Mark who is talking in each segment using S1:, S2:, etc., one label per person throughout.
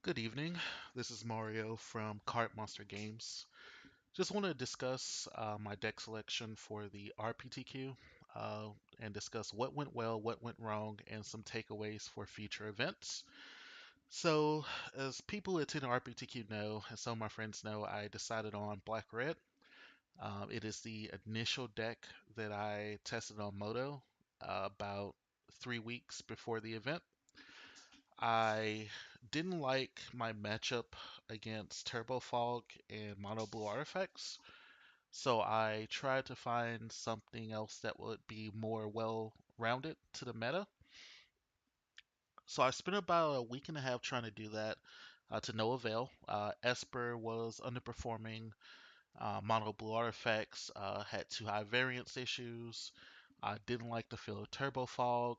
S1: Good evening. This is Mario from Cart Monster Games. Just want to discuss my deck selection for the RPTQ uh, and discuss what went well, what went wrong, and some takeaways for future events. So, as people who attend RPTQ know, and some of my friends know, I decided on Black Red. It is the initial deck that I tested on Moto about 3 weeks before the event. I didn't like my matchup against Turbo Fog and Mono Blue Artifacts, so I tried to find something else that would be more well rounded to the meta. So I spent about a week and a half trying to do that to no avail. Esper was underperforming. Mono Blue Artifacts had too high variance issues. I didn't like the feel of Turbo Fog.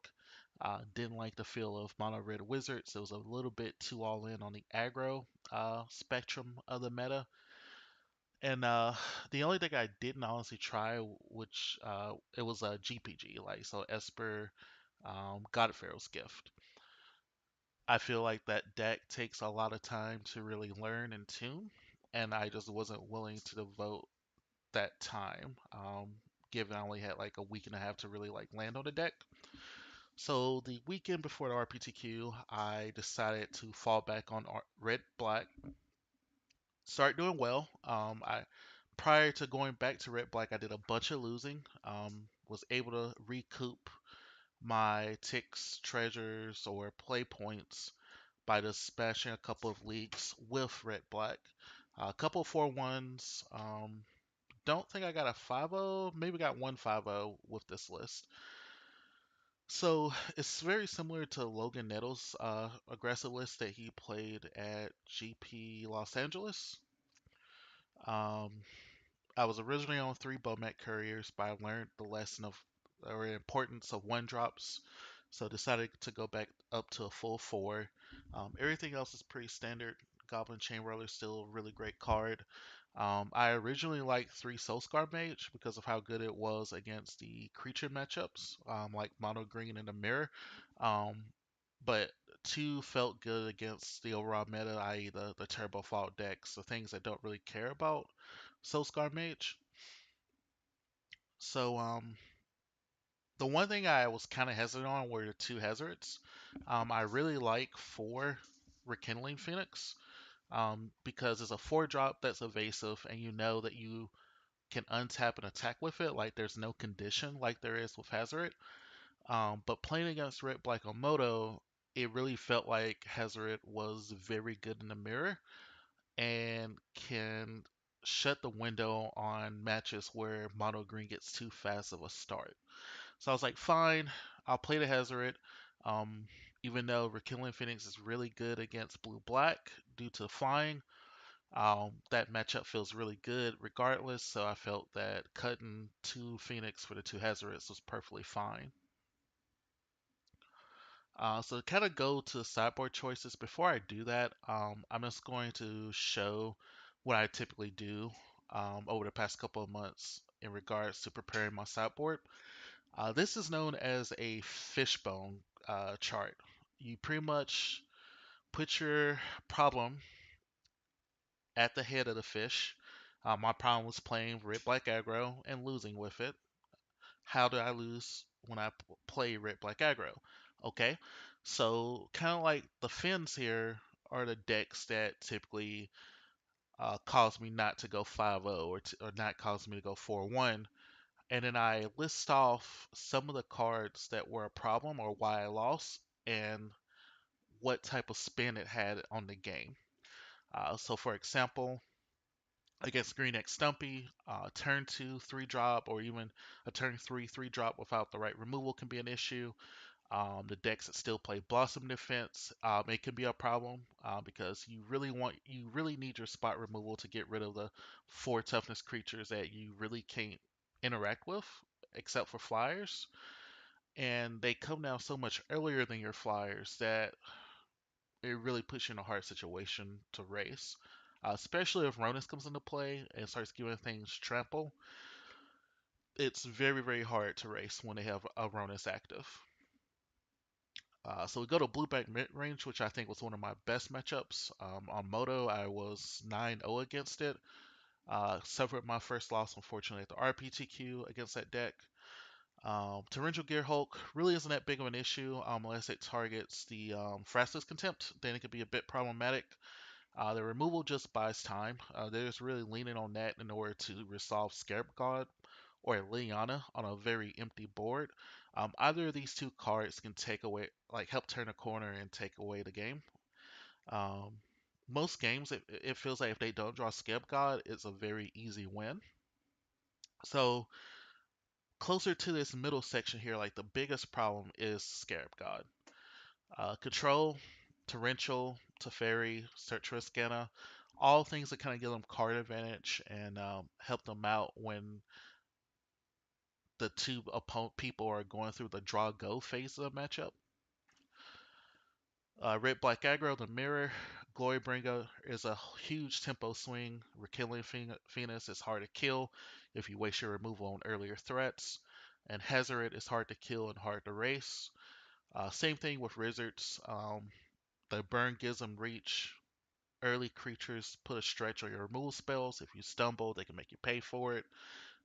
S1: Didn't like the feel of Mono Red Wizards. It was a little bit too all in on the aggro spectrum of the meta. And the only thing I didn't honestly try, which it was a GPG, like so Esper, God of Pharaoh's Gift. I feel like that deck takes a lot of time to really learn and tune, and I just wasn't willing to devote that time, given I only had like a week and a half to really like land on the deck. So the weekend before the RPTQ, I decided to fall back on red black. Start doing well. I prior to going back to red black, I did a bunch of losing. Was able to recoup my ticks, treasures, or play points by just smashing a couple of leagues with red black. A couple of 4-1s. Don't think I got a 5-0. Maybe got one 5-0 with this list. So it's very similar to Logan Nettles' aggressive list that he played at GP Los Angeles. Um, I was originally on 3 Bomet Couriers, but I learned the lesson of or importance of 1 drops, so decided to go back up to a full 4. Everything else is pretty standard. Goblin Chain Roller is still a really great card. I originally liked 3 Soulscar Mage because of how good it was against the creature matchups, like Mono Green and the Mirror. Um, but 2 felt good against the overall meta, i.e., the Turbo Fault decks, the things that don't really care about Soulscar Mage. So, the one thing I was kind of hesitant on were the 2 hazards. I really like 4 Rekindling Phoenix because it's a 4 drop that's evasive, and you know that you can untap and attack with it. Like there's no condition like there is with Hazard. But playing against Red Black on Moto, it really felt like Hazard was very good in the mirror and can shut the window on matches where Mono Green gets too fast of a start. So I was like, fine, I'll play the Hazard. Um, Even though Rekindling Phoenix is really good against Blue Black due to flying, that matchup feels really good regardless. So I felt that cutting 2 Phoenix for the 2 Hazards was perfectly fine. So to kind of go to sideboard choices, before I do that, I'm just going to show what I typically do over the past couple of months in regards to preparing my sideboard. This is known as a fishbone chart. You pretty much put your problem at the head of the fish. My problem was playing red black aggro and losing with it. How do I lose when I play red black aggro? Okay, so kind of like the fins here are the decks that typically cause me not to go 5-0 or not cause me to go 4-1. And then I list off some of the cards that were a problem or why I lost and what type of spin it had on the game. So, for example, against Green X Stumpy, turn 2 3 drop, or even a turn 3 3 drop without the right removal can be an issue. The decks that still play Blossom Defense, it can be a problem because you really need your spot removal to get rid of the 4 toughness creatures that you really can't interact with, except for flyers. And they come down so much earlier than your flyers that it really puts you in a hard situation to race. Especially if Ronus comes into play and starts giving things trample, it's very, very hard to race when they have a Ronus active. So we go to blue black mid range, which I think was one of my best matchups. On Moto, I was 9-0 against it. Suffered my first loss, unfortunately, at the RPTQ against that deck. Torrential Gear Hulk really isn't that big of an issue unless it targets the Frastus Contempt. Then it could be a bit problematic. The removal just buys time. They're just really leaning on that in order to resolve Scarab God or Liliana on a very empty board. Either of these two cards can take away, like, help turn a corner and take away the game. Um, Most games, it feels like if they don't draw Scarab God, it's a very easy win. So closer to this middle section here, like the biggest problem is Scarab God. Control, Torrential, Teferi, Search for Scanner, all things that kind of give them card advantage and help them out when the two opponent people are going through the draw go phase of the matchup. Red Black Aggro, the Mirror, Glorybringer is a huge tempo swing. Rekilling Phoenix is hard to kill if you waste your removal on earlier threats. And Hazard is hard to kill and hard to race. Same thing with Wizards. The burn gives them reach. Early creatures put a stretch on your removal spells. If you stumble, they can make you pay for it.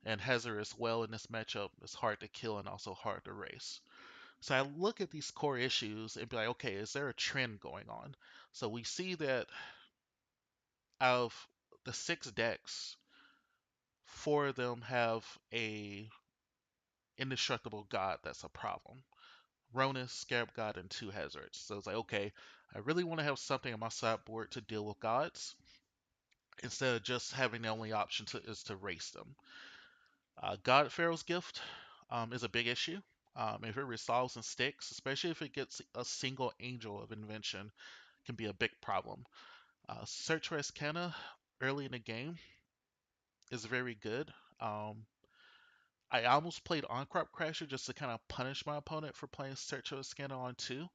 S1: And Hazard as well in this matchup is hard to kill and also hard to race. So I look at these core issues and be like, okay, is there a trend going on? So we see that out of the 6 decks, 4 of them have a indestructible god that's a problem. Ronus, Scarab God, and 2 Hazards. So it's like, okay, I really want to have something on my sideboard to deal with gods instead of just having the only option is to race them. God Pharaoh's Gift is a big issue. If it resolves and sticks, especially if it gets a single angel of invention, can be a big problem. Search for Escana early in the game is very good. Um, I almost played on Crop Crasher just to kind of punish my opponent for playing Search for Escana on 2,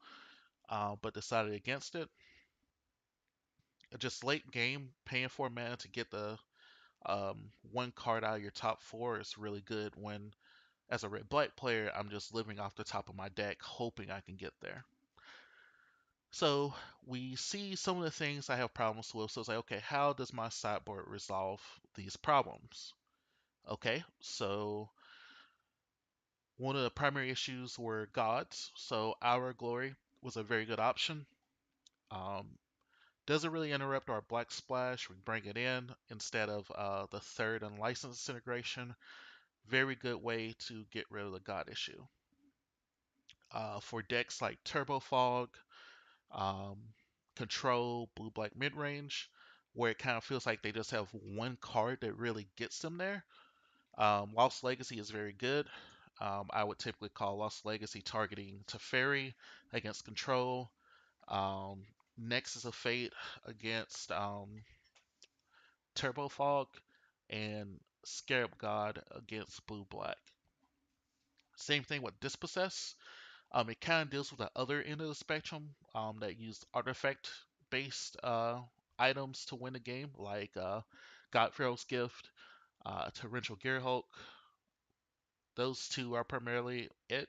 S1: but decided against it. Just late game, paying 4 mana to get the one card out of your top 4 is really good when, as a red black player, I'm just living off the top of my deck, hoping I can get there. So we see some of the things I have problems with. So it's like, okay, how does my sideboard resolve these problems? Okay, so one of the primary issues were gods. So Our Glory was a very good option. Um, doesn't really interrupt our Black Splash. We bring it in instead of the third unlicensed disintegration. Very good way to get rid of the god issue. For decks like Turbo Fog, um, Control, Blue Black Midrange, where it kind of feels like they just have one card that really gets them there. Lost Legacy is very good. I would typically call Lost Legacy targeting Teferi against Control, um, Nexus of Fate against Turbo Fog, and Scarab God against Blue Black. Same thing with Dispossess. It kind of deals with the other end of the spectrum that use artifact based items to win the game, like Godfarrow's Gift, Torrential Gearhulk. Those two are primarily it.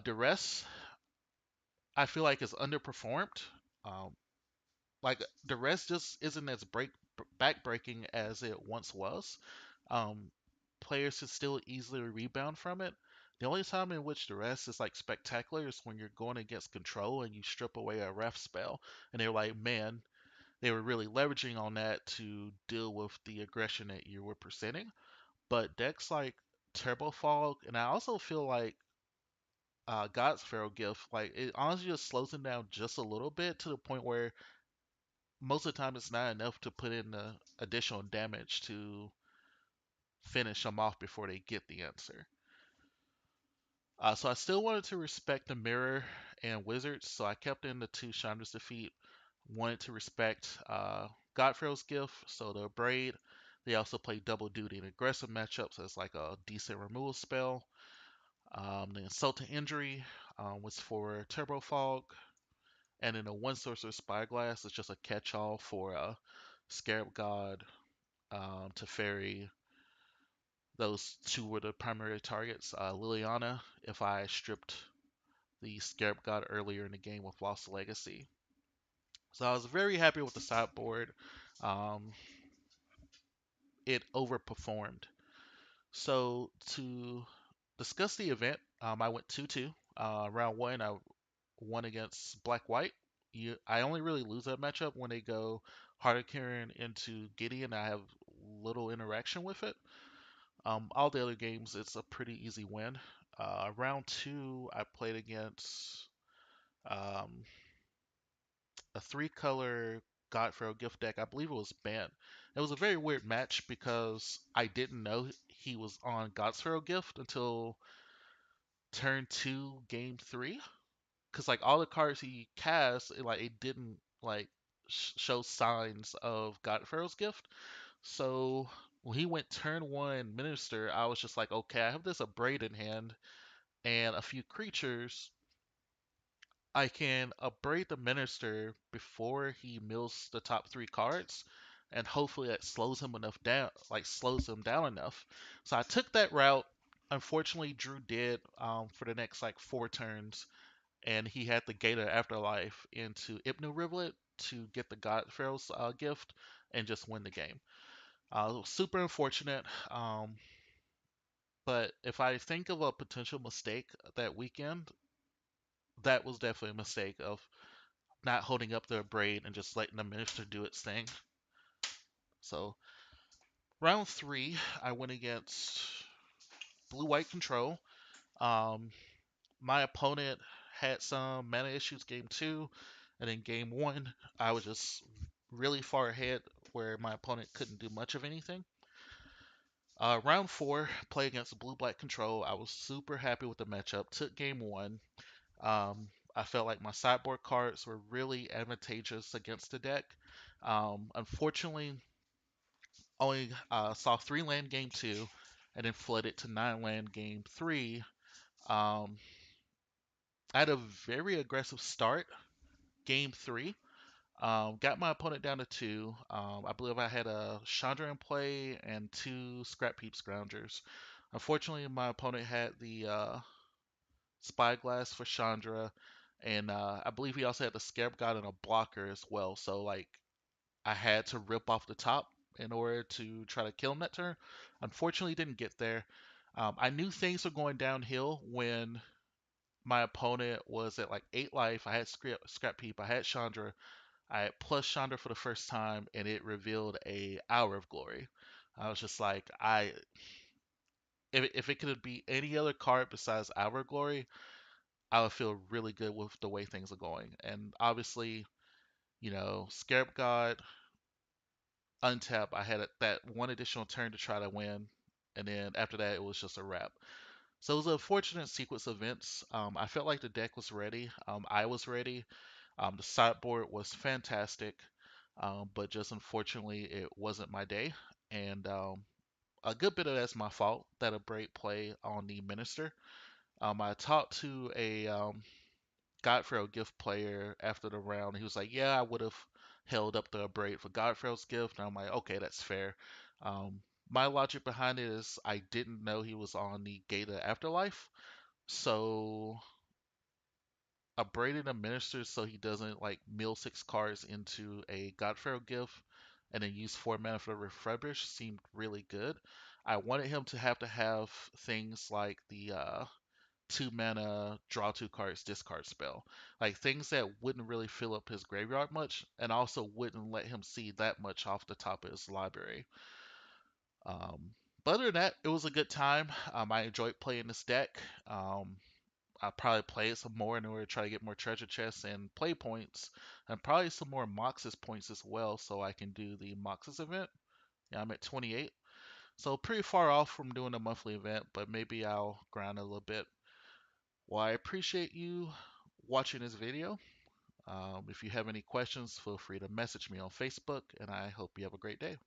S1: The rest, I feel like, is underperformed. Um, like the rest just isn't as backbreaking as it once was. Um, Players can still easily rebound from it. The only time in which the rest is like spectacular is when you're going against control and you strip away a ref spell, and they're like, man, they were really leveraging on that to deal with the aggression that you were presenting. But decks like Turbo Fog, and I also feel like God's Pharaoh Gift, like it honestly just slows them down just a little bit to the point where most of the time it's not enough to put in the additional damage to finish them off before they get the answer. So I still wanted to respect the Mirror and Wizards, so I kept in the 2 Chandra's Defeat. Wanted to respect Godfrey's Gift, so the Braid. They also play double duty in aggressive matchups as like a decent removal spell. The Insult to Injury was for Turbo Fog, and then the One Sorcerer Spyglass is just a catch-all for Scarab God, Teferi. Those two were the primary targets. Liliana, if I stripped the Scarab God earlier in the game with Lost Legacy. So I was very happy with the sideboard. Um, it overperformed. So to discuss the event, I went 2-2. Round one, I won against Black White. I only really lose that matchup when they go Harlequin into Gideon. I have little interaction with it. All the other games, it's a pretty easy win. Round two, I played against um, a three-color Godfrey gift deck. I believe it was banned. It was a very weird match because I didn't know he was on Godfrey gift until turn two, game three. Because like all the cards he cast, it didn't like show signs of Godfarrow's gift. So when he went turn one minister, I was just like, okay, I have this Abrade in hand and a few creatures. I can Abrade the minister before he mills the top three cards, and hopefully that slows him enough down, like slows him down enough. So I took that route. Unfortunately, Drew did for the next like four turns, and he had the Gate of Afterlife into Hypno Rivulet to get the God Pharaoh's gift and just win the game. It was super unfortunate, but if I think of a potential mistake that weekend, that was definitely a mistake of not holding up the braid and just letting the minister do its thing. So round three, I went against Blue White Control. Um, my opponent had some mana issues game two, and then game one, I was just really far ahead where my opponent couldn't do much of anything. Round four, play against Blue Black Control. I was super happy with the matchup. Took game one. Um, I felt like my sideboard cards were really advantageous against the deck. Unfortunately, only saw three land game two, and then flooded to nine land game three. Um, I had a very aggressive start game three. Got my opponent down to two. I believe I had a Chandra in play and two Scrap Heap Scroungers. Unfortunately, my opponent had the Spyglass for Chandra, and I believe he also had the Scarab God and a blocker as well. So like I had to rip off the top in order to try to kill him that turn. Unfortunately, didn't get there. I knew things were going downhill when my opponent was at like 8 life. I had Scrap Heap, I had Chandra, I had plus Chandra for the first time, and it revealed a Hour of Glory. I was just like, if it could be any other card besides Hour of Glory, I would feel really good with the way things are going. And obviously, Scarab God, untap, I had that one additional turn to try to win, and then after that, it was just a wrap. So it was a fortunate sequence of events. I felt like the deck was ready. I was ready. The sideboard was fantastic, but just unfortunately, it wasn't my day. And a good bit of that's my fault that a break play on the minister. I talked to a Godfrey gift player after the round. He was like, "Yeah, I would have held up the braid for Godfrey's gift." And I'm like, "Okay, that's fair." My logic behind it is I didn't know he was on the Gate of Afterlife, so I braided a minister so he doesn't like mill six cards into a Godfrey gift and then use 4 mana for the refurbish seemed really good. I wanted him to have things like the 2 mana draw two cards discard spell, like things that wouldn't really fill up his graveyard much and also wouldn't let him see that much off the top of his library. um, but other than that, it was a good time. I enjoyed playing this deck. I'll probably play it some more in order to try to get more treasure chests and play points, and probably some more Moxus points as well, so I can do the Moxus event. Yeah, I'm at 28, so pretty far off from doing a monthly event, but maybe I'll grind a little bit. Well, I appreciate you watching this video. If you have any questions, feel free to message me on Facebook, and I hope you have a great day.